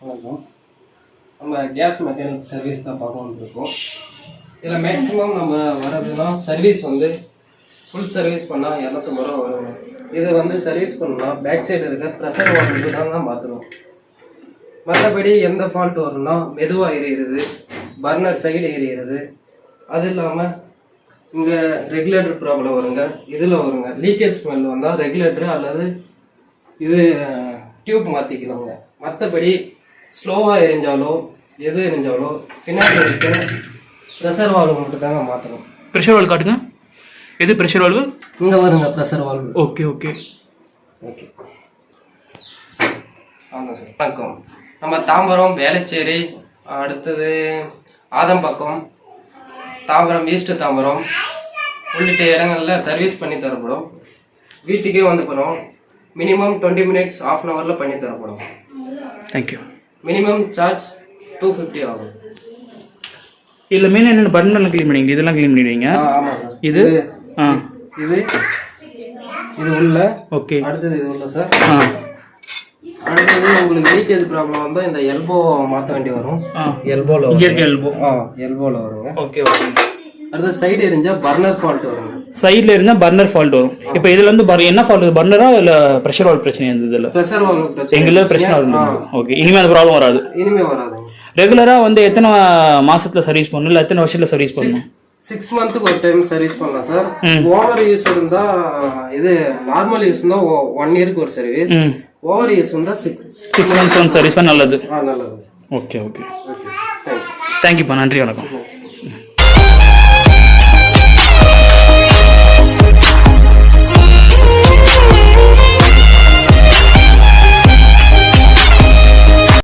வணக்கம். நம்ம case mechanic service தான் பார்க்க வந்துருக்கோம். இதில் மேக்ஸிமம் நம்ம வர்றதுன்னா சர்வீஸ் வந்து ஃபுல் சர்வீஸ் பண்ணால் 250 ரூபா வருங்க. இதை வந்து சர்வீஸ் பண்ணால் பேக் சைடு இருக்க ப்ரெஷர் வாட்டர் தான் மாற்றணும். மற்றபடி எந்த ஃபால்ட் வரும்னா மெதுவாக எரியுறது, பர்னர் சைடு எரியுறது, அது இல்லாமல் இங்கே ரெகுலேட்டர் ப்ராப்ளம் வருங்க. இதில் வருங்க லீக்கேஜ் ஸ்மெல் வந்தால் ரெகுலேட்டரு அல்லது இது டியூப் மாற்றிக்கலாங்க. மற்றபடி ஸ்லோவாக எரிஞ்சாலோ எது எரிஞ்சாலோ பின்னாடி இருக்க ப்ரெஷர் வால்வு மட்டும் தாங்க மாற்றணும். ப்ரெஷர் வால்வு காட்டுங்க. எது ப்ரெஷர் வால்வு? இங்கே வருங்க pressure valve. Okay okay okay ஆமாம் சார். வணக்கம். நம்ம தாம்பரம், வேளச்சேரி, அடுத்தது ஆதம்பாக்கம், தாம்பரம் ஈஸ்ட் தாம்பரம் உள்ளிட்ட இடங்களில் சர்வீஸ் பண்ணி தரப்படும். வீட்டுக்கே வந்து போகிறோம். மினிமம் 20 மினிட்ஸ், ½ அன் ஹவரில் பண்ணி தரப்படும். தேங்க்யூ. மினிமம் சார்ஜ் 250 ஆகும். இல்லை மெயின் என்னென்ன பர்னர் க்ளீன் பண்ணிங்க, இதெல்லாம் க்ளீன் பண்ணிடுவீங்க? ஆமாம் சார். இது இது இது உள்ள. ஓகே. அடுத்தது இது உள்ள சார். அடுத்தது உங்களுக்கு லீக்கேஜ் ப்ராப்ளம் வந்தால் இந்த எல்போ மாற்ற வேண்டி வரும். எல்போவில் எல்போவில் வருங்க. Okay okay. அடுத்தது சைடு எரிஞ்சால் பர்னர் ஃபால்ட் வருங்க. சைடில் இருந்தால் பர்னர் ஃபால்ட் வரும். இப்போ இதில் வந்து என்ன ஃபால்ட்? பர்னரா இல்லை ப்ரெஷர் வால்வ் பிரச்சனை இருந்தது? இல்லை ப்ரெஷர் வால்வ் பிரச்சனை. எங்களில் பிரச்சனை வரும். ஓகே, இனிமேல் அந்த ப்ராப்ளம் வராது. இனிமேல் வராதுங்க. ரெகுலராக வந்து எத்தனை மாசத்துல சர்வீஸ் பண்ணணும், இல்லை எத்தனை வருஷத்துல சர்வீஸ் பண்ணணும்? 6 மந்த்துக்கு ஒரு டைம் சர்வீஸ் பண்ணலாம் சார். ஓவர் யூஸ் இருந்தா இது நார்மல் யூஸ் இருந்தா 1 இயருக்கு ஒரு சர்வீஸ். ஓவர் யூஸ் இருந்தா 6 மந்த்ஸ் சர்வீஸ் பண்ண நல்லது. நல்லது. Okay okay. ஓகே. தேங்க்யூப்பா. நன்றி, வணக்கம்.